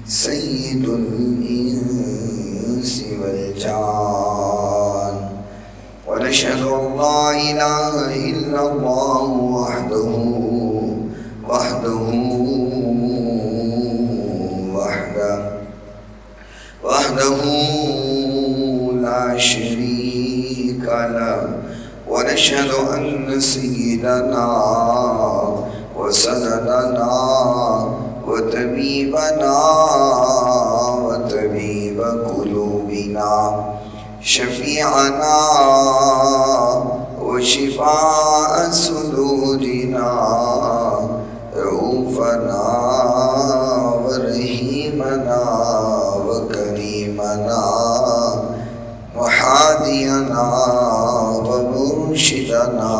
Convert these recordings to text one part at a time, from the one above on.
سید الانس والجان ونشهد ان لا اله الا الله وحده لا شريك له ونشهد أن سيدنا وسندنا وطبيبنا وطبيب قلوبنا شفيعنا وشفاء صدورنا رؤوفنا ورحيمنا وكريمنا وحادينا ومرشدنا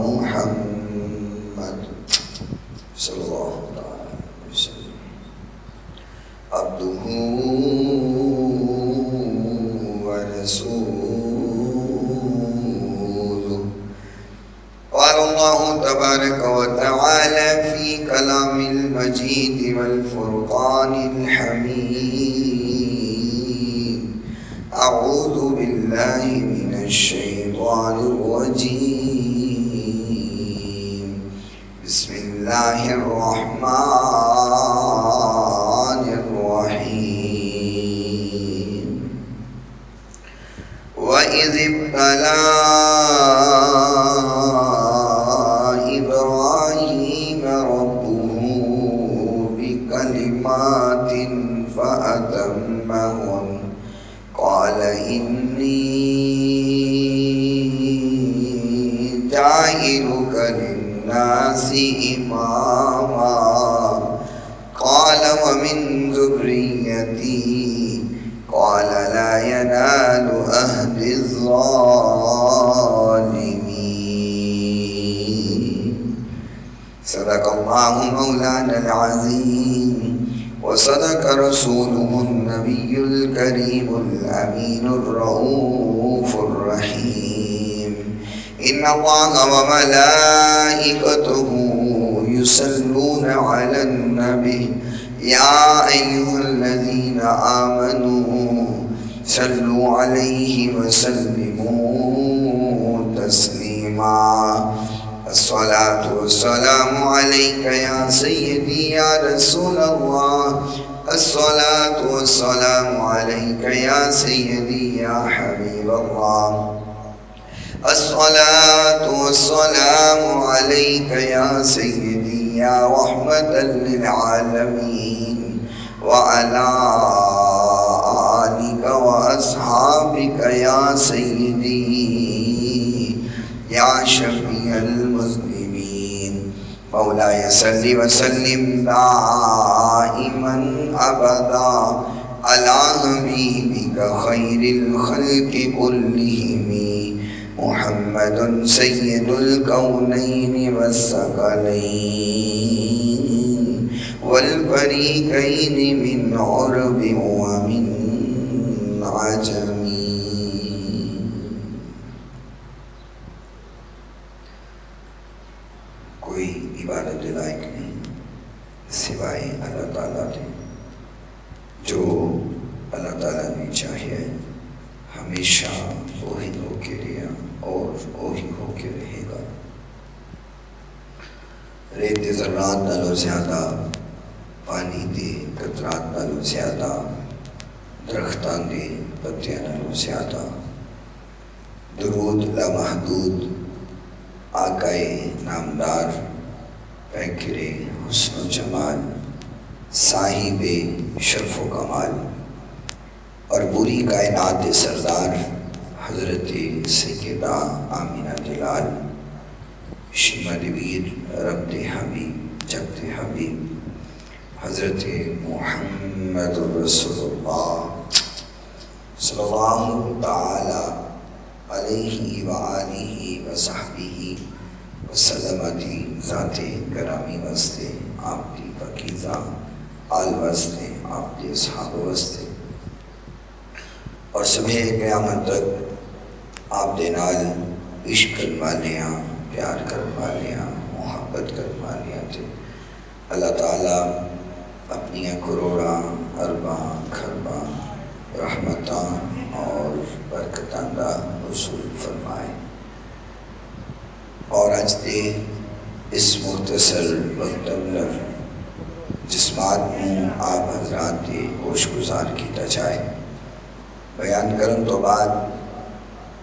محمد صلى الله عليه وسلم عبده ورسوله. قال الله تبارك وتعالى في كلام المجيد والفرقان الحميد: أعوذ بالله من الشيطان الرجيم. بسم الله الرحمن الرحيم. وإذ ابتلى إبراهيم ربه بكلمات فأتمهن قال إني جاعلك للناس إماما قال ومن ذريتي قال لا ينال أهل الظالمين. صدق الله مولانا العظيم وصدق رسوله النبي الكريم الأمين الرؤوف الرحيم. إن الله وملائكته يصلون على النبي يا أيها الذين آمنوا صلوا عليه وسلموا تسليما. الصلاة والسلام عليك يا سيدي يا رسول الله. الصلاة والسلام عليك يا سيدي يا حبيب الله. الصلاة والسلام عليك يا سيدي يا رحمة للعالمين وعلى آلك وأصحابك يا سيدي يا شفيع المذنبين. مولاي صل وسلم دائما أبدا على حبيبك خير الخلق كلهم محمد سيد الكونين والثقلين والفريقين من عرب ومن عجم. کوئی عبادت لائق نہیں سوائے اللہ تعالیٰ کے. جو اللہ تعالیٰ نے چاہیے ہمیشہ وہی ہو کے رہا اور وہی ہو کے رہے گا. ریت ذرات نالوں زیادہ، پانی دے قطرات نالوں زیادہ، درختان دے پتیاں نالوں زیادہ. درود لامحدود آقائے نامدار پیکر حسن و جمال صاحب شرف و کمال اور پوری کائنات سردار حضرت سیدہ آمینہ جلال شیمد ویر ربد حبیب جگت حبیب حضرت محمد رسول اللہ صلی اللہ تعالی علیہ وآلہ وصحبہ وسلمتی ذات گرامی واسطے آپ دی پاکیزہ آل واسطے آپ دی اصحاب واسطے اور صبح قیامت تک آپ دے نال عشق والیاں پیار کرنے والیاں محبت کرنے والیاں تھے۔ اللہ تعالیٰ اپنی کروڑاں ارباں کھرباں رحمتاں اور برکتاں دا حصول فرمائے۔ اور اج دے اس مختصر وقت اندر جس بات میں آپ حضرات کی گوش گزار کیتا جائے، بیان کرن تو بعد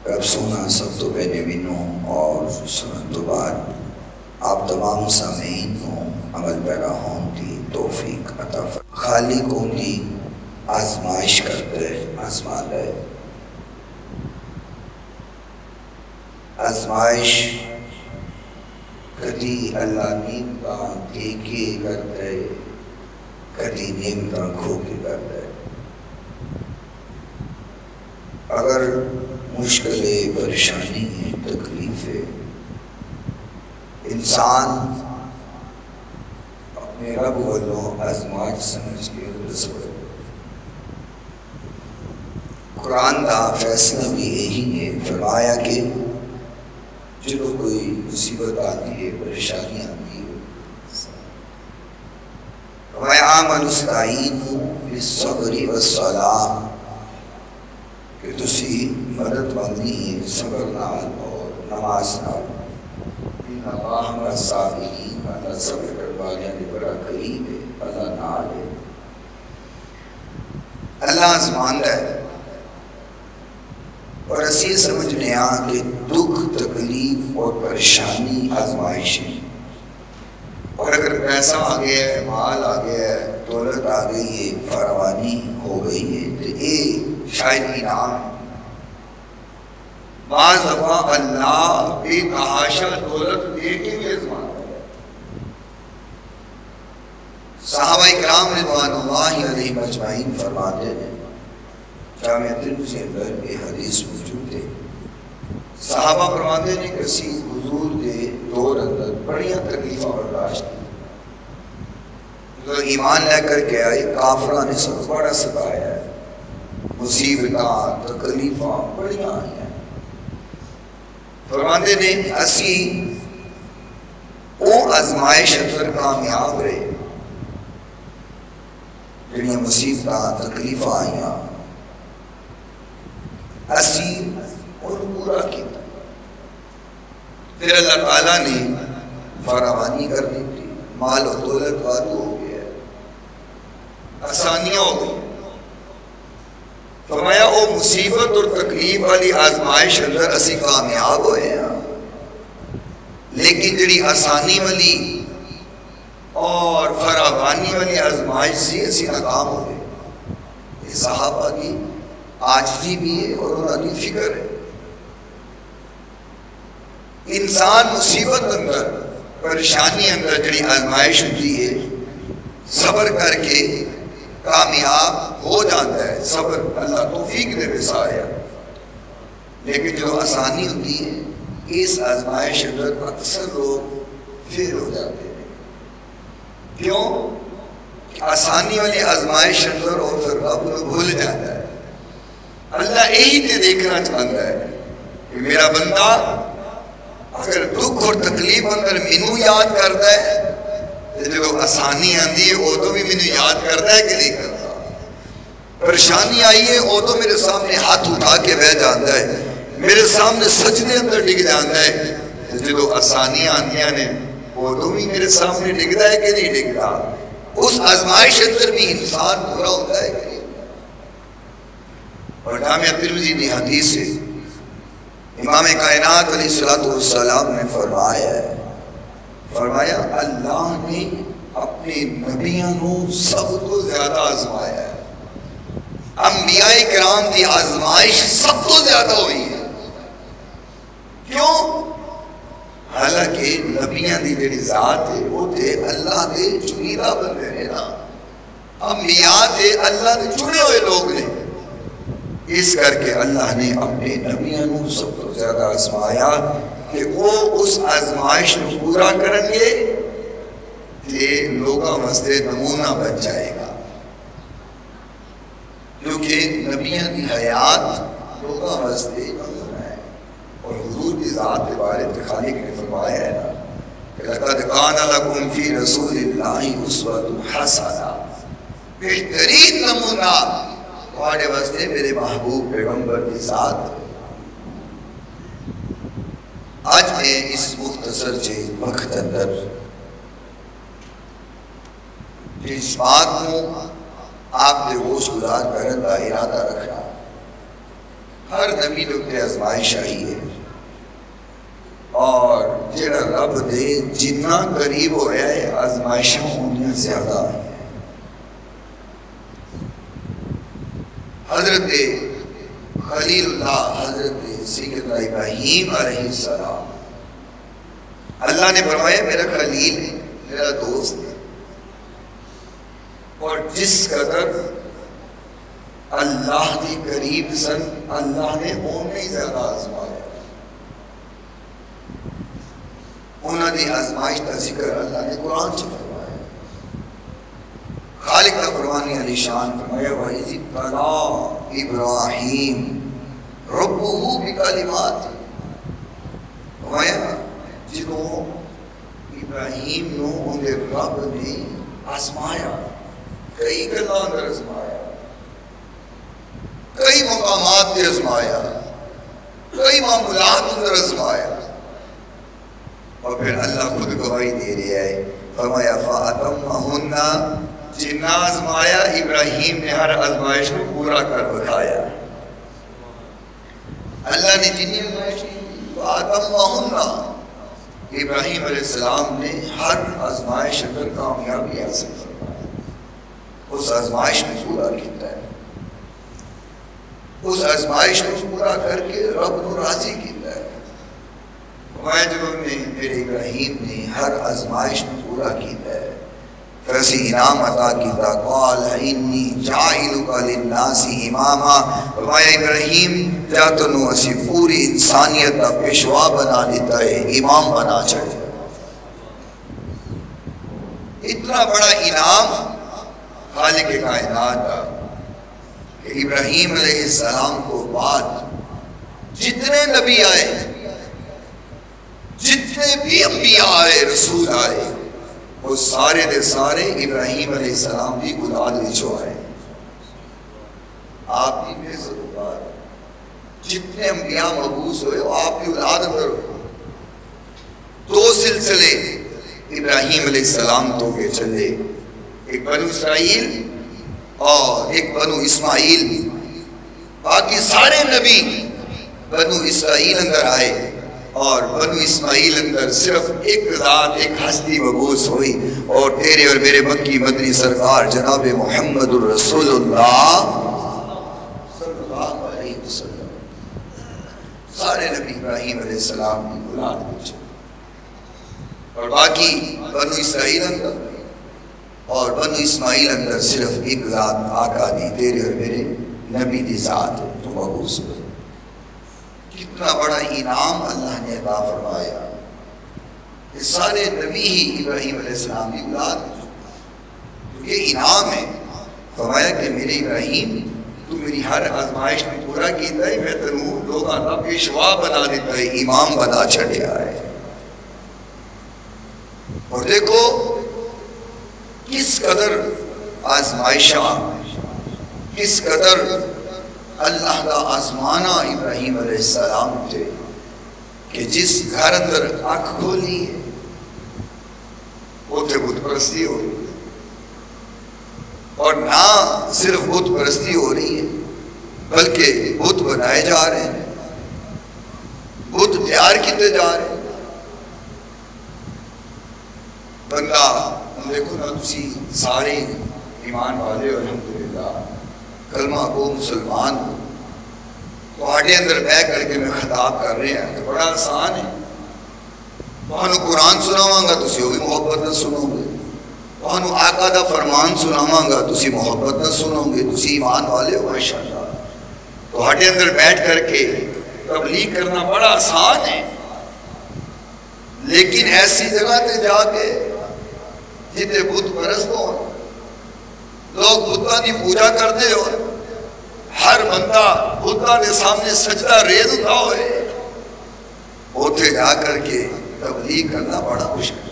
رب سونا سب تو پہلے منوں اور سنن تو بعد آپ تمام سامعین کو عمل پیرا ہون دی توفیق عطا فرمائے۔ خالق ہون دی آزمائش کرتے آزمان ہے، آزمائش کدی اللہ نعمتاں دے کے کرتے کدی نعمتاں کھو کے کرتے۔ اگر مشکلیں پریشانی تکلیفیں انسان اپنے رب والوں آزمائش سمجھ کے رسول، قرآن کا فیصلہ بھی یہی ہے، فرمایا کہ جب کوئی مصیبت آتی ہے پریشانی آتی ہے وَيَعَمَلُ اسْتَعِينُوا بِالصَّبْرِ وَالصَّلَاةِ کہ تسی مدد مانگنی ہے صبر نال اور نماز نال۔ ان اللہ مع الصابرین، اللہ صبر کرنے والوں کے بڑا قریب ہے، اللہ نال ہے۔ اللہ آزماندا ہے اور اسی سمجھنے کہ دکھ تکلیف اور پریشانی آزمائش ہے، اور اگر پیسہ آ گیا ہے مال آ گیا ہے دولت آ گئی ہے فراوانی ہو گئی ہے تو یہ شاید انعام ہے۔ بعض دفعہ اللہ بے تحاشا دولت دے کے بھی آزماتا ہے۔ صحابہ کرام رضوان اللہ علیہ مجمعین فرماتے ہیں، جامعہ ترمذی اندر یہ حدیث موجود ہے، صحابہ فرماتے ہیں کہ اسی حضور دے دور اندر بڑیاں تکلیفاں برداشت کی، ایمان لے کر کے آئے کافران نے سب بڑا ستایا ہے، مصیبتاں تکلیفاں بڑیاں آئی ہیں۔ فرماتے ہیں اسی او آزمائش اندر کامیاب رہے جنہیں مصیبتاں تکلیفاں آئیاں اسی اور پورا کیتا، پھر اللہ تعالیٰ نے فراوانی کر دی تھی، مال و دولت وادو ہو گیا، آسانیاں ہو گئی۔ فرمایا او مصیبت اور تکلیف والی آزمائش اندر اسی کامیاب ہوئے ہیں، لیکن جڑی آسانی والی اور فراوانی والی آزمائش سے اسی ناکام ہو گئے۔ یہ صحابہ کی عاجزی بھی ہے اور انہوں نے فکر ہے۔ انسان مصیبت اندر پریشانی اندر جڑی آزمائش ہوتی ہے صبر کر کے کامیاب ہو جاتا ہے، صبر اللہ توفیق دے سارے، لیکن جو آسانی ہوتی ہے اس آزمائش اندر اکثر لوگ فیل ہو جاتے ہیں۔ کیوں؟ آسانی والی آزمائش اندر اور پھر رب کو بھول جاتا ہے۔ اللہ یہی تے دیکھنا چاہتا ہے کہ میرا بندہ اگر دکھ اور تکلیف اندر مینوں یاد کرتا ہے تو جب آسانی آندی ہے وہ تو بھی مینوں یاد کرتا ہے کہ نہیں کرتا، پریشانی آئی ہے وہ تو میرے سامنے ہاتھ اٹھا کے بہ جاتا ہے، میرے سامنے سجدے اندر ڈگ جاتا ہے، جب آسانیاں آندیاں نے وہ تو بھی میرے سامنے ڈگتا ہے کہ نہیں ڈگتا۔ اس آزمائش اندر بھی انسان پورا ہوتا ہے کہ نہیں۔ اور جامعہ ترمذی کی حدیث سے امام کائنات علیہ السلام نے فرمایا اللہ نے اپنے نبیوں کو سب کو زیادہ آزمایا ہے، انبیاء کرام کی آزمائش سب کو زیادہ ہوئی ہے۔ کیوں؟ حالانکہ نبیوں کی جڑی ذات ہے وہ تے اللہ کے چنیدہ بندے نے نا، انبیاء تے اللہ کے چنے ہوئے لوگ نے، اس کر کے اللہ نے اپنے نبیوں کو سب کو زیادہ آزمایا کہ وہ اس آزمائش کو پورا کریں گے تے لوگوں واسطے نمونہ بن جائے گا، کیونکہ نبیوں کی حیات لوگوں واسطے نمونہ ہے۔ اور حضور کی ذات کے بارے میں خالق نے فرمایا ہے نا کہ لقد کان لکم فی رسول اللہ اسوۃ حسنہ، بہترین نمونہ تمہارے واسطے میرے محبوب پیغمبر کی ذات۔ آج میں اس مختصر سے وقت اندر اس بات کو آپ نے ہوش گزار کرنے کا ارادہ رکھنا، ہر نبی لوگ تے آزمائش آئی ہے، اور جڑا رب دے جتنا قریب ہویا ہے آزمائشوں انہیں زیادہ آئی ہیں۔ حضرت خلیل اللہ، حضرت سیدنا ابراہیم علیہ السلام، اللہ نے فرمایا میرا خلیل ہے، میرا دوست ہے، اور جس قدر اللہ کے قریب سن اللہ نے انہیں زیادہ آزمایا۔ انہوں نے آزمائش کا ذکر اللہ نے قرآن سے فرمایا، خالق کا فرمانی علی شان فرمایا وَإِذِ ابْتَلَىٰ إِبْرَاهِيمَ رَبُّهُ بِكَلِمَاتٍ، فرمایا جدوں ابراہیم نو ان کے رب نے آزمایا، کئی گلاں اندر آزمایا، کئی مقامات پہ آزمایا، کئی معاملات اندر آزمایا، اور پھر اللہ خود گواہی دے رہا ہے، فرمایا فَأَتَمَّهُنَّ، جتنا آزمایا ابراہیم نے ہر آزمائش کو پورا کر بتایا۔ اللہ نے جتنی آزمائش کی فَأَتَمَّهُنَّ، ابراہیم علیہ السلام نے ہر آزمائش اندر کامیابی حاصل فرمائی، اس آزمائش میں پورا کیتا ہے، اس آزمائش کو پورا کر کے رب کو راضی کیتا ہے۔ فرمایا جب نے میرے ابراہیم نے ہر آزمائش میں پورا کیتا ہے، پھر اسی انعام عطا کیتا، قال انی جاعلک للناس اماما، فرمایا ابراہیم جا تنو اسی پوری انسانیت کا پیشوا بنا دیتا ہے، امام بنا چھڑے۔ اتنا بڑا انعام خالق کائنات کا کہ ابراہیم علیہ السلام کو بعد جتنے نبی آئے، جتنے بھی انبیاء آئے، رسول آئے، وہ سارے دے سارے ابراہیم علیہ السلام کی اولاد وچوں آئے۔ آپ کی بے ضرورت جتنے انبیاء مبعوث ہوئے وہ آپ کی اولاد اندر ہوئے۔ دو سلسلے ابراہیم علیہ السلام تو کے چلے، ایک بنو اسرائیل اور ایک بنو اسماعیل، باقی سارے نبی بنو اسرائیل اندر آئے، اور بنو اسماعیل اندر صرف ایک ذات، ایک ہستی مبعوث ہوئی، اور تیرے اور میرے مکی مدنی سرکار جناب محمد الرسول اللہ صلی اللہ علیہ وسلم، سارے نبی ابراہیم علیہ السلام کی اولاد میں چلے، اور باقی بنو اسرائیل اندر اور بنو اسماعیل اندر صرف ایک ذات آقا دی، تیرے اور میرے نبی دی ذات تو مبعوث ہوئی۔ کتنا بڑا انعام اللہ نے عطا فرمایا کہ سارے نبی ہی ابراہیم علیہ السلام کی اولاد، یہ انعام ہے۔ فرمایا کہ میرے ابراہیم تو میری ہر آزمائش میں پورا کیتا ہے، میں تنوں لوگاں کا پیشوا بنا دیتا ہے، امام بنا چھڑیا ہے۔ اور دیکھو کس قدر آزمائشاں، کس قدر اللہ کا آزمانا ابراہیم علیہ السلام تھے کہ جس گھر اندر آنکھ کھولی ہے وہ تھے بت پرستی ہو رہی ہے، اور نہ صرف بت پرستی ہو رہی ہے بلکہ بت بنائے جا رہے ہیں، بت تیار کیتے جا رہے ہیں۔ بندہ دیکھو نا، تسی سارے ایمان والے الحمدللہ کلمہ کو مسلمان ہو، تواڈے اندر بہ کر کے میں خطاب کر رہے ہیں تو بڑا آسان ہے۔ تہانوں قرآن سناواں گا تسی وہ بھی محبت نہ سنو گے، تہانوں آقا دا فرمان سناواں گا تسی محبت نہ سنو گے، تسی ایمان والے ہو ماشاءاللہ۔ تواڈے اندر بیٹھ کر کے تبلیغ کرنا بڑا آسان ہے، لیکن ایسی جگہ تے جا کے جتے بت پرست ہو، لوگ بتاں دی پوجا کرتے ہو، ہر بندہ بتاں دے سامنے سجدہ ریز ہوتا ہوئے، اوتھے جا کر کے تبلیغ کرنا بڑا مشکل.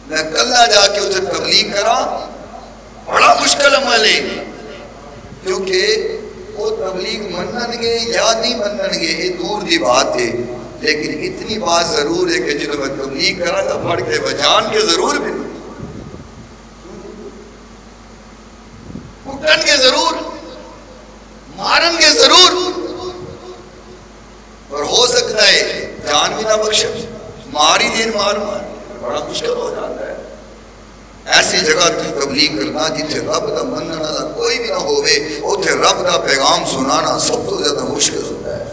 میں کلا جا کے اتنے تبلیغ کرا بڑا مشکل عمل ہے، کیونکہ وہ تبلیغ منن گے یا نہیں منن گے یہ دور دی بات ہے، لیکن اتنی بات ضرور ہے کہ جدو میں تبلیغ کرا تو پڑھ کے بجان کے ضرور بھی کٹن کے ضرور، مارن کے ضرور، اور ہو سکتا ہے جان بھی نہ بخشن، ماری دین مار بڑا مشکل ہو جاتا ہے. ایسی جگہ تبلیغ کرنا جتھے رب دا منن والا کوئی بھی نہ ہوئے، اتھے رب دا پیغام سنانا سب تو زیادہ مشکل ہوتا ہے.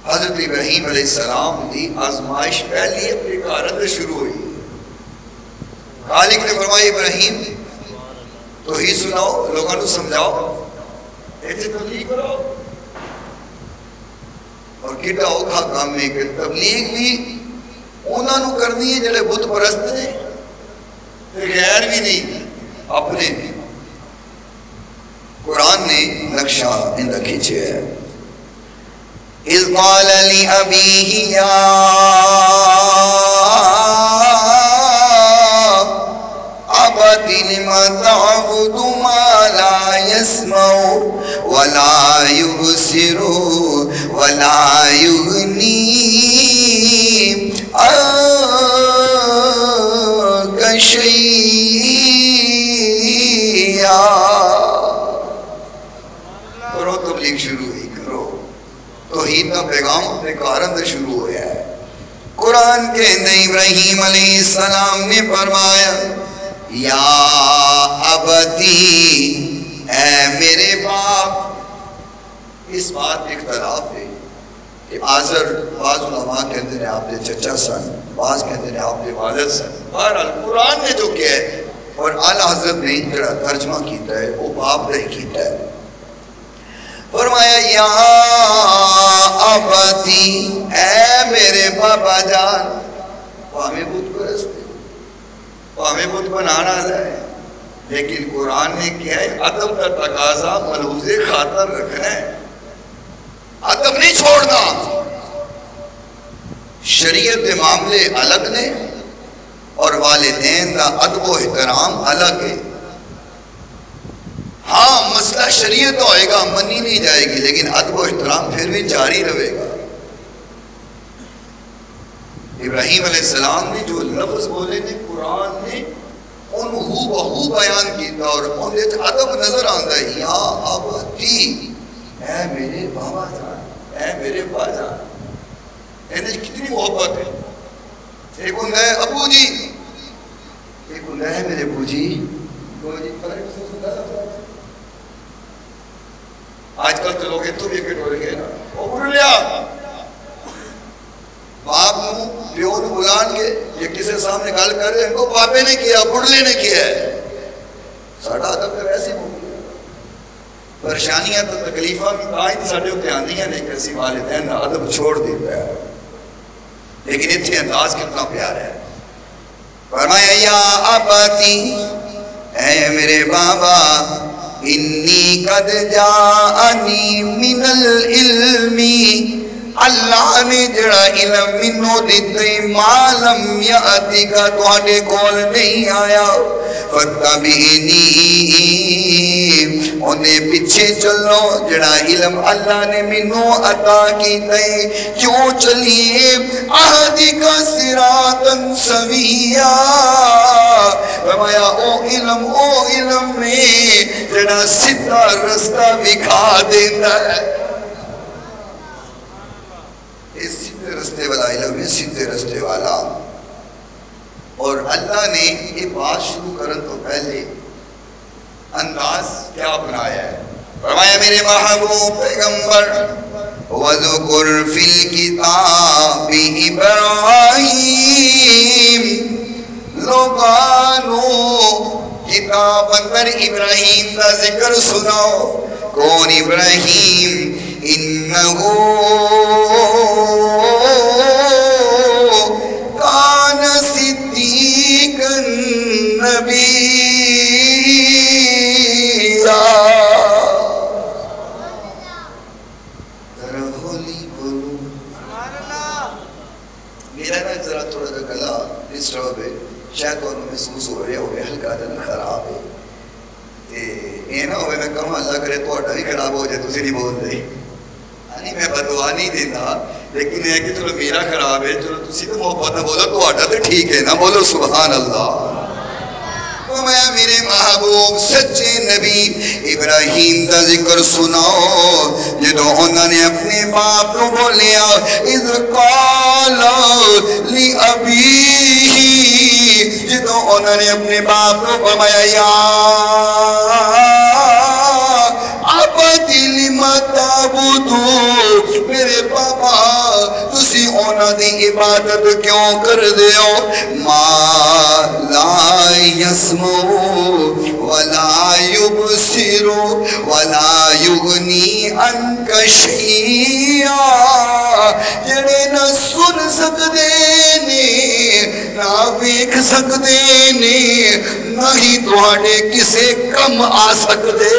حضرت ابراہیم علیہ السلام دی آزمائش پہلی اپنے کارت شروع ہوئی. خالق نے فرمایا ابراہیم تو ہی سناؤ، لوگوں کو سمجھاؤ، ایسے تبلیغ کرو. اور کتا اوکھا کام ہے کہ تبلیغ بھی انہوں نے کرنی ہے جڑے بت پرست نے، غیر بھی نہیں اپنے بھی. قرآن نے نقشہ اندہ کھینچے ہے. اِذْ قَالَ لِأَبِيهِ يَا أَبَتِ لِمَ تَعْبُدُ مَا لَا يَسْمَعُ وَلَا يُبْصِرُ وَلَا يُغْنِي عَنكَ شَيْئًا. کرو تبلیغ شروع ہوئی، کرو توحید کا پیغام اپنے کار اندر شروع ہوا ہے. قرآن کے اندر ابراہیم علیہ السلام نے فرمایا یا ابتی، اے میرے باپ. اس بات میں اختلاف ہے کہ آزر بعض علماء کہتے ہیں آپ نے چچا سن، بعض کہتے ہیں آپ نے والد سن. بہرحال قرآن نے جو کیا ہے اور اعلیٰ حضرت نے جڑا ترجمہ کیتا ہے وہ باپ نے کیتا ہے. فرمایا یا ابتی، اے میرے بابا جان. پاہمیں بت پرست ہے، پاہمیں بت بنانا ہے، لیکن قرآن نے کیا ہے ادب کا تقاضا ملحوظ خاطر رکھنا ہے، ادب نہیں چھوڑنا. شریعت کے معاملے الگ نے اور والدین کا ادب و احترام الگ ہے. ہاں مسئلہ شریعت ہوئے گا، منی نہیں جائے گی، لیکن ادب و احترام پھر بھی جاری رہے گا. ابراہیم علیہ السلام نے جو لفظ بولے نے قرآن نے ان ہو بہو بیان کیتا اور ان نے ادب نظر آندا ہے. یا ابتی، اے میرے بابا جان، اے میرے با جان. انہیں کتنی محبت ہے. ایک ہوں ہے ابو جی، ایک ہوں ہے میرے ابو جی. آج کل تو لوگ تو بھی اکٹ ہو رہے ہیں نا، وہ بڑھ لیا باپ نو پیو نو بلان کے یہ کسی سامنے گل کر رہے ہیں کو پاپے نے کیا، بڑھلے نے کیا ہے. ساڑھا ادب تو ویسے ہو گیا. پریشانیاں تو تکلیفاں بھی آئی تو ساڑھے ہوتے آندیاں نہیں کہ اسی والدین ادب چھوڑ دیتا ہے، لیکن اتنے انداز کتنا پیار ہے. فرمایا یا ابتی، اے میرے بابا، انی قد جاءنی من العلم، اللہ نے جڑا علم منو دیتے ما لم یاتی کا تواڈے کول نہیں آیا. فتبعنی، انہیں پیچھے چلو جڑا علم اللہ نے منو عطا کیتے. کیوں چلیے اہدک صراطا سویا. فرمایا او علم میں جڑا سیدھا رستہ دکھا دیتا ہے. اس سیدھے رستے والا علم ہے، سیدھے رستے والا. اور اللہ نے یہ بات شروع کرن تو پہلے انداز کیا بنایا ہے. فرمایا میرے محبوب پیغمبر وَذُكُرْ فِي الْكِتَابِ إِبْرَاهِيمَ، لوگانو کتاب اندر ابراہیم کا ذکر سناؤ. کون ابراہیم؟ انہو کان صدیقا نبیّا. میرا نا ذرا تھوڑا جا گلا ڈسٹرب ہے، شاید تو محسوس ہو رہے ہوئے ہلکا دن خراب ہے، یہ نہ ہوئے میں کہوں اللہ کرے تو اٹھا بھی خراب ہو جائے، تسی نہیں بول رہے، یعنی میں بدعا نہیں دینا، لیکن یہ کہ چلو میرا خراب ہے، چلو تسی تو محبت نہ بولو تو اٹھا تو ٹھیک ہے نا، بولو سبحان اللہ۔ میں میرے محبوب سچے نبی ابراہیم دا ذکر سناؤ، جدو انہوں نے اپنے باپ کو بولیا اذ قال لأبیہ، جدو انہوں نے اپنے باپ کو فرمایا یا ابتی لم تعبدو، میرے پاپا تسی اونا دی عبادت کیوں کر دیو، ما لا یسمعو ولا یبصرو ولا یغنی عنک شیئا، جڑے نہ سن سکتے نے نہ ویکھ سکتے نے، نہ ہی تواڈے کسے کم آ سکتے،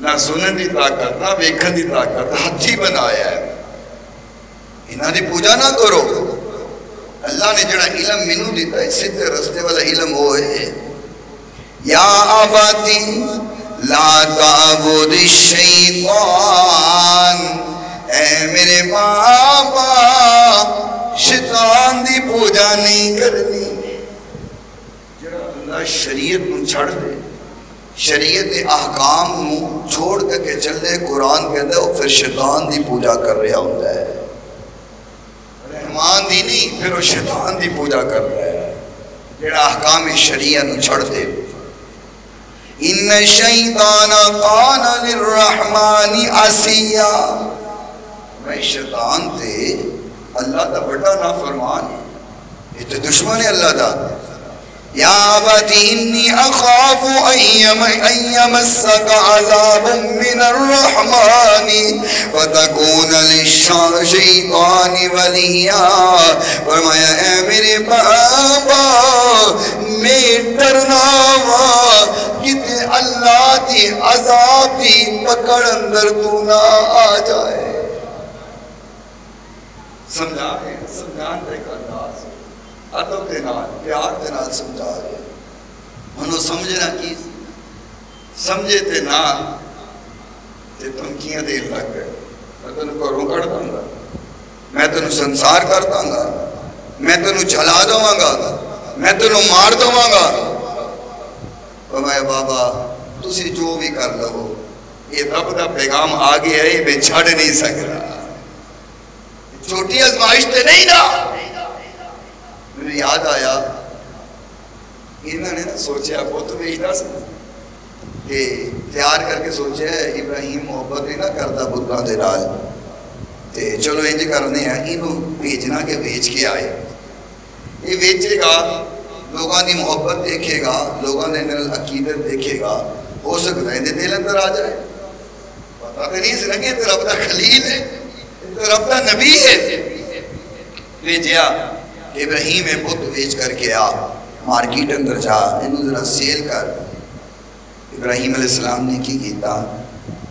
نہ سنن دی طاقت نہ ویکھن دی طاقت، ہاتھی بنایا ہے، انہاں دی پوجا نہ کرو۔ اللہ نے جڑا علم منو دیتا ہے سیدھے رستے والا علم وہ ہے، یا آباتی لا تعبد الشیطان، اے میرے بابا شیطان دی پوجا نہیں کرنی۔ جڑا اللہ شریعت نو چھڑ دے، شریعت احکام نو چھوڑ کے چلے قرآن کے اندر، وہ پھر شیطان دی پوجا کر رہا ہوتا ہے، رحمان دی نہیں، پھر وہ شیطان دی پوجا کر رہا ہے جڑا احکام شریعت نو چھڑ دے۔ ان الشیطان کان للرحمن عصیا، میں شیطان تے اللہ دا بڑا نافرمان ہے، یہ تو دشمن ہے اللہ دا۔ یا ابتی انی اخاف ان یمسک عذاب من الرحمن فتکون للشیطان ولیا، فرمایا اے میرے بابا میں ڈرنا وا کتے اللہ دی عذاب دی پکڑ اندر تو نہ آ جائے۔ سمجھائے سمجھان دے کا انداز ادب دے نال پیار دے نال سمجھا رہے، انہوں سمجھنا کی سمجھے تے نہ تے دھمکیاں دے لگ گئے، میں تنوں گھروں کڑ دوں گا، میں تنوں سنسار کر دوں گا، میں تنوں جھلا دوں گا، میں تنوں مار دوں گا۔ فرمایا بابا تسی جو بھی کر لو، یہ رب دا پیغام آگے ہے، یہ میں چھڑ نہیں سکتا، چھوٹی آزمائش تے نہیں نا۔ مجھے یاد آیا انہوں نے نا سوچا بہت ویچتا سا کہ تیار کر کے سوچا ہے ابراہیم محبت ہی نہ کرتا بتاں دے نال، تے چلو انج کرنے ہیں انہوں بھیجنا کہ بیچ کے آئے، یہ بیچے گا، لوگوں دی محبت دیکھے گا، لوگوں نے عقیدت دیکھے گا، ہو سکتا ہے دل اندر آ جائے، پتہ تو نہیں سنگے تو رب دا خلیل ہے، تو رب دا نبی ہے۔ بھیجیا ابراہیم بت بیچ کر کے آ، مارکیٹ اندر جا، انہوں ذرا سیل کر۔ ابراہیم علیہ السلام نے کی کیتا،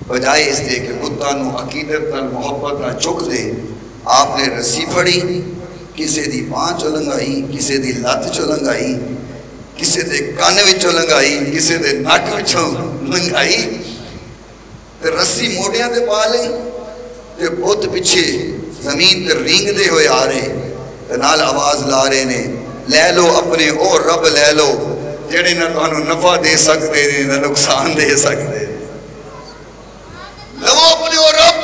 بجائے اس دے کہ بتاں نو عقیدت نال محبت نال چک دے، آپ نے رسی پھڑی، کسے دی پان چو لنگائی، کسے دی لت چو لنگائی، کسے دے کان وچوں لنگائی، کسے دے نک وچوں لنگائی، تے رسی موڑیاں تے پا لئی، تے بت پیچھے زمین تے رینگ دے ہوئے آ رہے، تے نال آواز لا رہے نے، لے لو اپنے او رب لے لو، جڑے نہ تانوں نفع دے سکتے نے نہ نقصان دے سکتے، لو اپنے او رب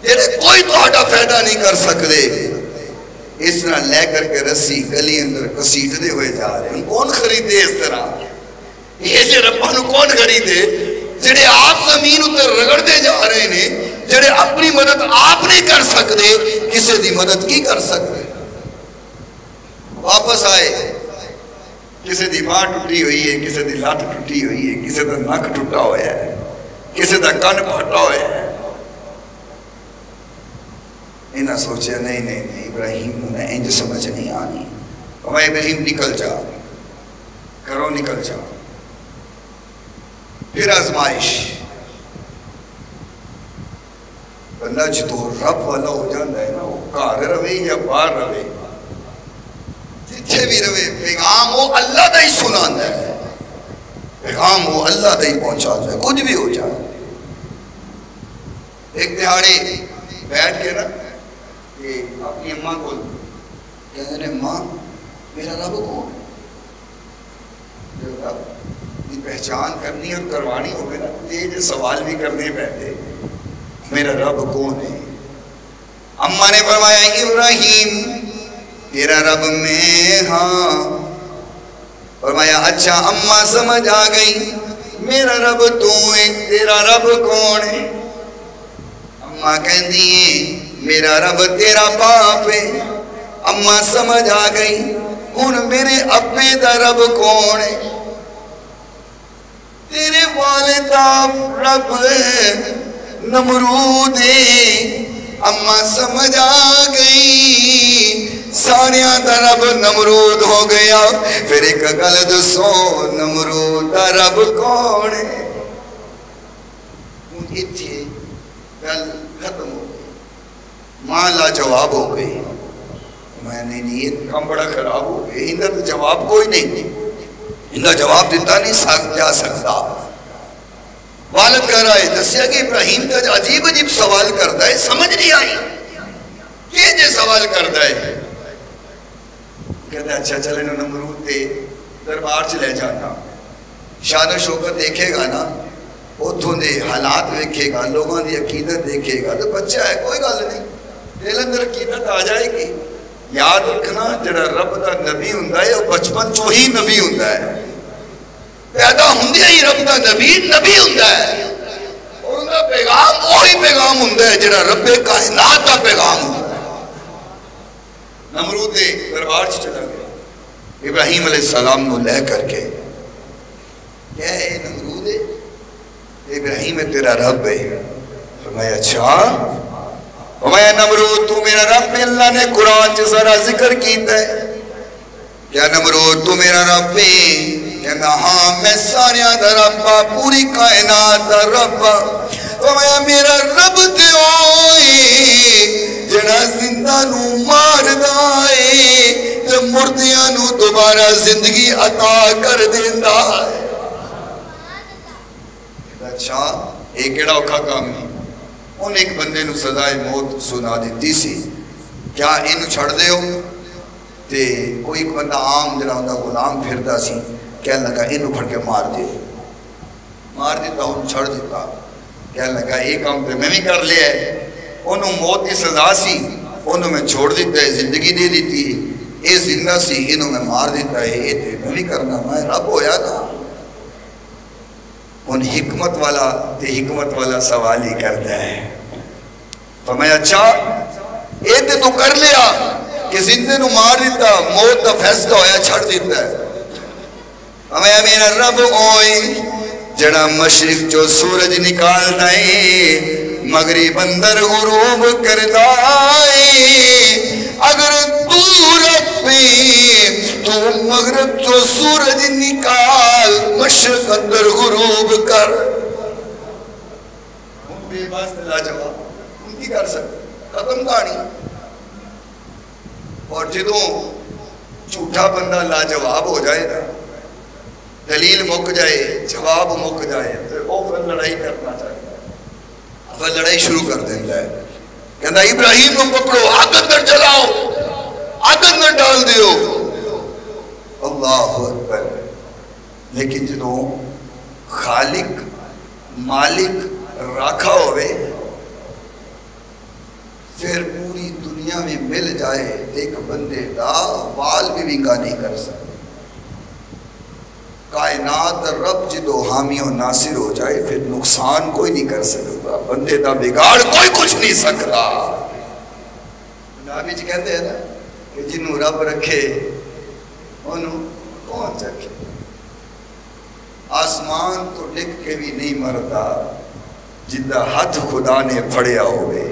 جڑے کوئی تہاڈا فائدہ نہیں کر سکتے۔ اس طرح لے کر کے رسی گلی اندر کسیٹتے ہوئے جا رہے ہیں، کون خریدے اس طرح؟ یہ جے رباں نو کون خریدے جڑے آپ زمین اتر رگڑ دے جا رہے ہیں، جڑے اپنی مدد آپ نہیں کر سکتے، کسے دی مدد کی کر سکتے؟ واپس آئے، کسے دی باں ٹوٹی ہوئی ہے، کسے دی لات ٹوٹی ہوئی ہے، کسے دا نک ٹوٹا ہوا ہے، کسے دا کان پھٹا ہوا ہے۔ انہاں سوچیا نہیں ابراہیم نے انج سمجھ نہیں آنی، میں ابراہیم نکل جا، گھروں نکل جا۔ پھر آزمائش، بندہ جدو رب والا ہو جاتا ہے نا، وہ گھر رہے یا باہر رہے، جتھے بھی رہے، پیغام وہ اللہ دا ہی سناتا ہے، پیغام وہ اللہ دا ہی پہنچاتا ہے، کچھ بھی ہو جائے۔ ایک دہاڑے بیٹھ کے نا کہ اپنی اماں کو کہتے ہیں ماں میرا رب کون؟ رب کی پہچان کرنی اور کروانی ہو گئی نا، یہ سوال بھی کرنے بیٹھے میرا رب کون ہے؟ اماں نے فرمایا ابراہیم تیرا رب میں ہاں۔ فرمایا اچھا اماں سمجھ آ گئی، میرا رب تو ہے، تیرا رب کون ہے؟ اماں کہندی ہے میرا رب تیرا باپ ہے۔ اماں سمجھ آ گئی ہن میرے ابے دا رب کون ہے؟ تیرے والد دا رب نمرود ہے۔ اماں سمجھ آ گئی ساریاں دا رب نمرود ہو گیا، پھر ایک گل دسو نمرود دا رب کون ہے؟ اتھے گل ختم ہو گئی، ماں لا جواب ہو گئی۔ میں نے نہیں یہ کام بڑا خراب ہو گیا، اندر تو جواب کوئی نہیں، اندر جواب دیتا نہیں جا سکتا۔ والد کہہ رہا ہے دسیا کہ ابراہیم کا عجیب عجیب سوال کرتا ہے، سمجھ نہیں آئی یہ جو سوال کرتا ہے۔ کہتا ہے اچھا چلے نا نمرود دے دربار چ لے جانا، شان و شوکت دیکھے گا نا، اتھوں دے حالات دیکھے گا، لوگوں دی عقیدت دیکھے گا، تو بچہ ہے کوئی گل نہیں، دل اندر عقیدت آ جائے گی۔ یاد رکھنا جڑا رب دا نبی ہوندا ہے وہ بچپن چوں ہی نبی ہوندا ہے، پیدا ہوندے ہی رب دا نبی ہوندا ہے، اور ان دا پیغام وہی پیغام ہوندا ہے جڑا رب کائنات دا پیغام ہوندا ہے۔ نمرود دے دربار چ چلا گیا ابراہیم علیہ السلام نو لے کر کے، کیا ہے نمرود ہے؟ ابراہیم تیرا رب ہے۔ فرمایا اچھا، فرمایا نمرود تو میرا رب ہے، اللہ نے قرآن سے سارا ذکر کیتا ہے، کیا نمرود تو میرا رب ہے؟ کہنا ہاں میں ساریاں دا رب، پوری کائنات دا رب۔ فرمایا میرا رب تے ہوئے جڑا زندہ نو مار دائے تے مردیاں نو دوبارہ زندگی عطا کر دیندا ہے۔ اچھا ایک کیڑا اوکھا کام نہیں، ان ایک بندے نو سزائے موت سنا دیتی سی، کیا انو چھڑ دے ہو؟ تے کوئی ایک بندہ عام جڑا ہوندا غلام پھردا سی، کہنے لگا انو پھڑ کے مار دے، مار دیتا ہوں چھڑ دیتا، کہنے لگا ایک کام پہ میں بھی کر لیا ہے، انہوں موت کی سزا سی، انہوں میں چھوڑ دیتا ہے، زندگی دے دیتی ہے، اے زندہ سی انہوں میں مار دیتا ہے، اے تے میں بھی کرنا، میں رب ہویا نا۔ ان حکمت والا سوال ہی کرتا ہے۔ فرمایا اچھا اے تے تو کر لیا کہ زندے نو مار دیتا، موت دا فیصلہ ہویا چھڑ دیتا ہے۔ فرمایا میرا رب ہوئی جڑا مشرق جو سورج نکالتا ہے، مغرب اندر غروب کرتا ہے، اگر تو رب تو مغرب جو سورج نکال، مشرق اندر غروب کر۔ ان بے باس لا جواب ان کی کر سکتے، ختم کہانی۔ اور جدوں جھوٹا بندہ لا جواب ہو جائے نا، دلیل مک جائے، جواب مک جائے، تو وہ پھر لڑائی کرنا چاہتا ہے، پھر لڑائی شروع کر دیتا ہے، کہتا ابراہیم کو پکڑو، آگ اندر جلاؤ، آگ اندر ڈال دیو۔ اللہ اکبر۔ لیکن جنہوں خالق مالک راکھا ہوئے، پھر پوری دنیا میں مل جائے ایک بندے دا وال بھی ونگا نہیں کر سکتے۔ کائنات رب جدو حامی و ناصر ہو جائے پھر نقصان کوئی نہیں کر سکتا، بندے دا بگاڑ کوئی کچھ نہیں سکتا۔ نبی جی کہتے ہیں نا کہ جنہوں رب رکھے انہوں کون چکے، آسمان تو ڈگ کے بھی نہیں مرتا، جدہ ہاتھ خدا نے پھڑیا ہوئے،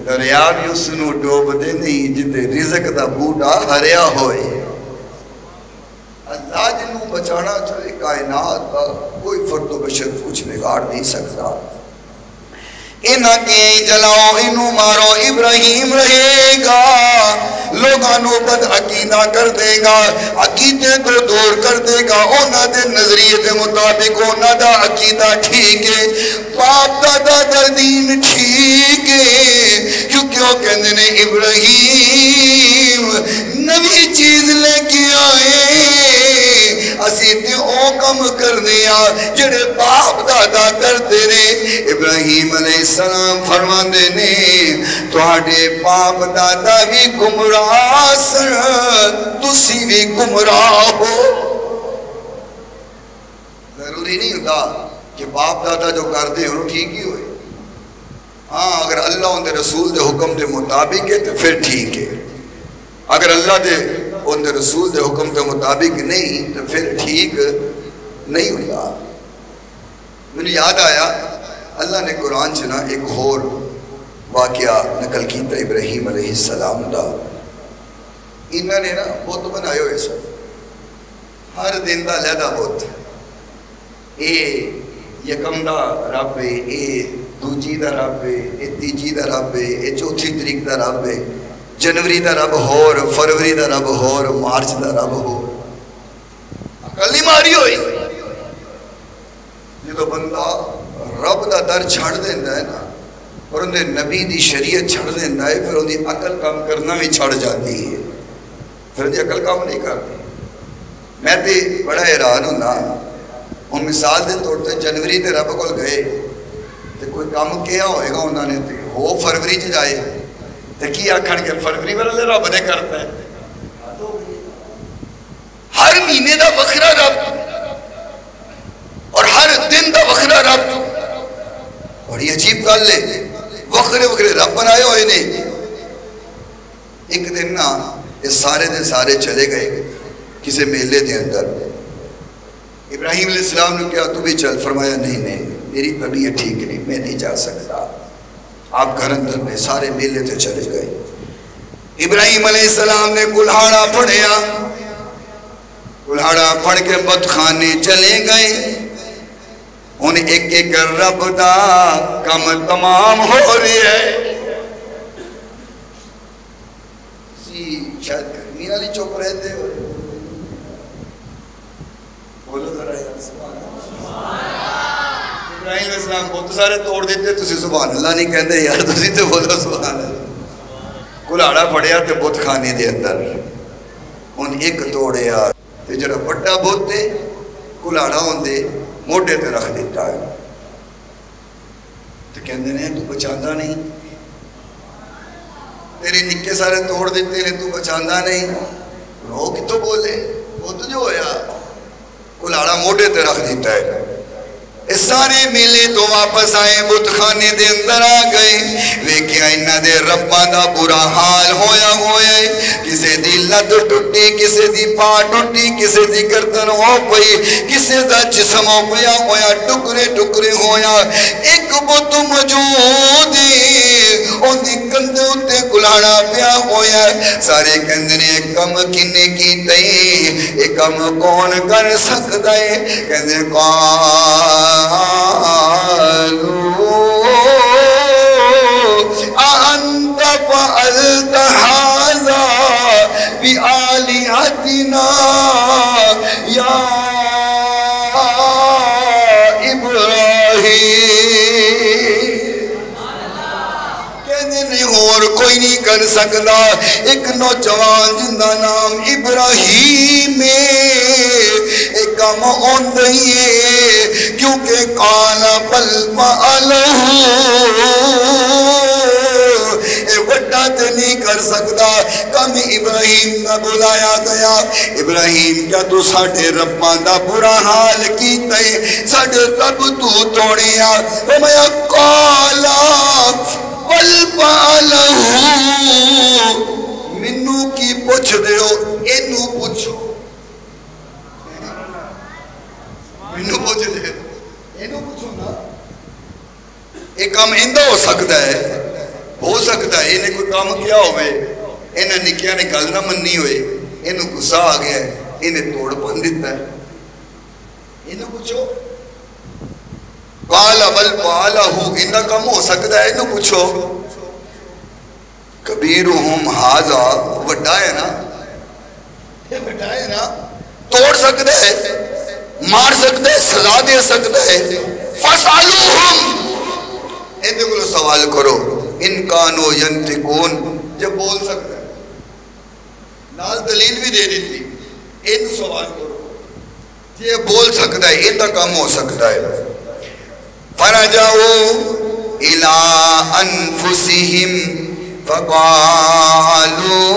دریا بھی اس نو ڈوب دے نہیں جدے رزق دا بوٹا ہریا ہوئے۔ اللہ جنہوں بچانا چاہے کائنات کا کوئی فرد و بشر کچھ بگاڑ نہیں سکتا۔ انہاں کے جلاؤ انہوں مارو، ابراہیم رہے گا، لوگانوں بد عقیدہ کر دے گا، عقیدے تو دور کر دے گا، اونا دے نظریے دے مطابق اونا دا عقیدہ ٹھیک ہے، باپ دادا دا دین ٹھیک ہے، کیونکہ وہ کہنے نے ابراہیم نوی چیز لے کے آئے، اسی تے او کم کرنے جڑے باپ دادا کرتے نے۔ ابراہیم علیہ السلام فرمان دینے تواڈے باپ دادا بھی گمراہ سن، تسی بھی گمراہ ہو۔ ضروری نہیں ہوتا کہ باپ دادا جو کرتے ہیں وہ ٹھیک ہی ہوئے، ہاں اگر اللہ ان دے رسول دے حکم دے مطابق ہے تو پھر ٹھیک ہے، اگر اللہ دے ان دے رسول دے حکم دے مطابق نہیں تو پھر ٹھیک نہیں ہوتا۔ مجھے یاد آیا اللہ نے قرآن چنا ایک اور واقعہ نقل کیتا ابراہیم علیہ السلام دا۔ انہوں نے نا بت بنائے ہوئے سب، ہر دن دا لہدہ بت، اے یکم دا رب ہے، اے دوجی دا رب ہے، اے تیجی دا رب ہے، اے چوتھی تاریخ دا رب ہے، جنوری دا رب ہور، فروری دا رب ہور، مارچ دا رب ہور۔ عقل نہیں ماری ہوئی جدو بندہ رب دا در چھڑ دیندہ ہے نا اور اندھے نبی دی شریعت چھڑ دیندہ ہے، پھر اندھی عقل کام کرنا بھی چھڑ جاتی ہے، پھر اندھی عقل کام نہیں کرتی۔ میں تے بڑا حیران ہونا، ہم مثال دے طور تے جنوری تے رب کو گئے تے کوئی کام کیا ہوئے گا انہوں نے تے وہ فروری چ جائے تے کی آکھن کے فروری والے رب نے کرتا ہے، ہر مہینے دا وکھرا رب اور ہر دن دا وکھرا رب، اور یہ عجیب گل ہے وکھرے وکھرے رب بنائے ہوئے نے۔ ایک دن نا یہ سارے دے سارے چلے گئے کسی میلے دے اندر، ابراہیم علیہ السلام نے کہا تو بھی چل، فرمایا نہیں نہیں میری طبیعت ٹھیک نہیں، میں نہیں جا سکتا، آپ گھر اندر میں، سارے میلے تے چلے گئے۔ ابراہیم علیہ السلام نے کلہاڑا پڑھیا، کلہاڑا پڑھ کے بت خانے چلے گئے، انہیں ایک ایک رب دا کم تمام ہو رہی ہے۔ شاید گرمی والی چپ رہتے ہو، بولو ذرا یار سبحان اللہ۔ ابراہیم علیہ السلام بہت سارے توڑ دیتے، تسی سبحان اللہ نہیں کہندے یار، تسی تے بولو سبحان اللہ۔ کلہاڑا پڑیا تے بت خانے دے اندر ان ایک توڑیا تے جڑا بڑا بت تے کلہاڑا ہوندے موٹے تے رکھ دیتا ہے، تو کہندے نے تو بچاندہ نہیں، تیرے نکے سارے توڑ دیتے نے، تو بچاندہ نہیں، وہ کتوں بولے، وہ تو جو ہویا کلہاڑا موٹے تے رکھ دیتا ہے۔ اس سارے میلے تو واپس آئے، بت خانے دے اندر آ گئے، ویکھیا انہاں دے رباں دا برا حال ہویا ہوئے، کسے دی لت ٹوٹی، کسے دی پا ٹوٹی، کسے دی گردن ہو پئی، کسے دا جسم ہو پیا ہویا، ٹکرے ٹکرے ہویا۔ ایک بت موجود ان دی کندھے اُتے کلہاڑا پیا ہویا، سارے کہندے نے کم کنے کیتے، اے کم کون کر سکدا ہے؟ کہندے أأنت فعلت هذا بآلهتنا يا إبراهيم؟ کہنے نہیں اور کوئی نہیں کر سکتا، ایک نوجوان جن کا نام ابراہیم ایک کم ہوندی ہے، کیونکہ قال بل فعلہ، اے وڈا تے نہیں کر سکتا، کم ابراہیم کا بلایا گیا۔ ابراہیم کیا تو ساڑھے رباں دا برا حال کیتا ہے، ساڑھے رب تو توڑیا، فرمایا قال بل فعلہ، منو کی پوچھ دیو، اینو پوچھو، منو پوچھ دیو، اینو پوچھو نا۔ ایک کام اندہ ہو سکتا ہے انہیں کوئی کام کیا ہوئے، انہیں نکیا نے گل نہ مننی ہوئے، انہیں غصہ آ گیا ہے، انہیں توڑ پن دیتا ہے، انہیں پوچھو۔ قال بل فعلہ انہا کم ہو سکتا ہے، انہوں پوچھو کبیرہم ھذا، وڈا ہے نا، یہ وڈا ہے نا، توڑ سکتا ہے، مار سکتا ہے، سزا دے سکتا ہے، فَاسْأَلُوهُمْ اندھے کو سوال کرو، ان کانو ینتقون، جب بول سکتا ہے، نال دلیل بھی دے دیتی، ان سوال کرو، یہ بول سکتا ہے، اندھا کام ہو سکتا ہے۔ فَرَجَعُوا إِلَىٰ أَنفُسِهِمْ فَقَالُوا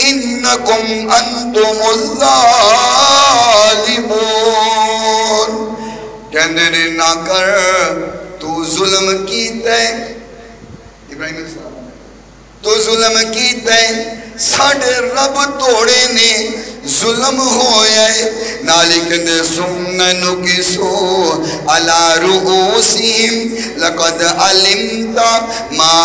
إِنَّكُمْ أَنْتُمُ الظَّالِمُونَ، کہنے نے نہ کر، تو ظلم کیتا ہے، ابراہیم علیہ السلام، تو ظلم کیتا ہے، ساڑھے رب توڑے نے ظلم ہویا ہے، نالکن سننو کسو علی رؤوسہم لقد علمت ما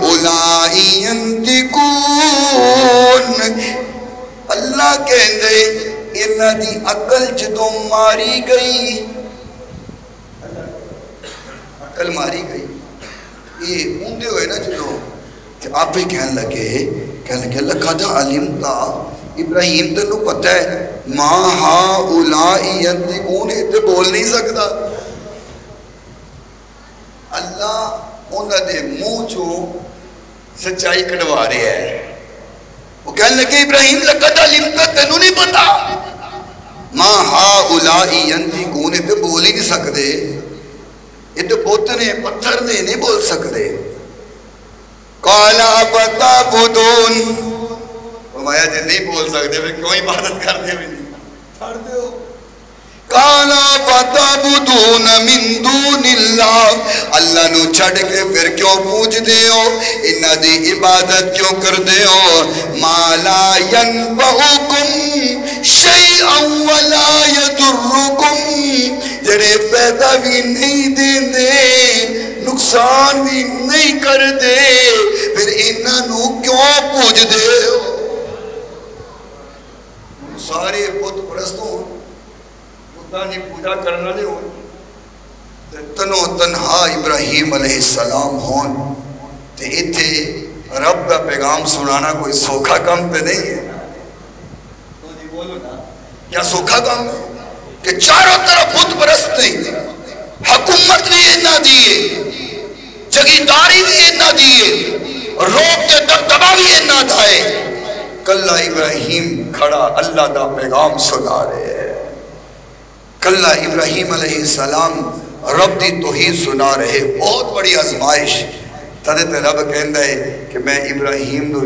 ہؤلائی ینطقون، اللہ کہندے انہاں دی عقل جدوں ماری گئی، عقل ماری گئی، یہ اوندے ہوئے نا جدوں کہ آپ ہی کہنے لگے لقد علمتا، ابراہیم تنو پتہ ہے، ما ہؤلائی ینطقون، تے بول نہیں سکتا، اللہ انہاں دے منہ چوں سچائی کڑوا رہے ہیں، وہ کہنے لگے ابراہیم لقد علمتا، تنو نہیں پتا، ما ہؤلائی ینطقون، تے بول ہی نہیں سکتے، یہ تو بوتنے پتھر نے نہیں بول سکتے۔ قَالَ أَفَتَعْبُدُونَ، فرمایا جی نہیں بول سکتے پھر کیوں عبادت کرتے بھی نہیں پڑھ دے ہو۔ قَالَ أَفَتَعْبُدُونَ مِن دُونِ اللَّهِ، اللہ نو چھڑ کے پھر کیوں پوچھ دے ہو، انہاں دی عبادت کیوں کر دے ہو، مَا لَا يَنْفَعُكُمْ شَيْئًا وَلَا يَضُرُّكُمْ، جڑے فائدہ بھی نہیں دین دے، نقصان بھی نہیں کر دے، پھر انہاں نو کیوں پوچھ دے ہو۔ سارے بت پرستوں خدا نے پوجا کرنا لے ہو، تنو تنہا ابراہیم علیہ السلام ہون، تے اتھے رب کا پیغام سنانا کوئی سوکھا کام پہ نہیں ہے، کیا سوکھا کام ہے کہ چاروں طرف بت پرست نہیں، حکومت بھی انہاں دیئے، جگیداری بھی انہاں دیئے، روک کے دبدبہ بھی انہاں دائے، کلہ ابراہیم کھڑا اللہ دا پیغام سنا رہے ہیں، کلہ ابراہیم علیہ السلام رب دی توحید سنا رہے، بہت بڑی آزمائش، تدھے رب کہندہ ہے کہ میں ابراہیم نو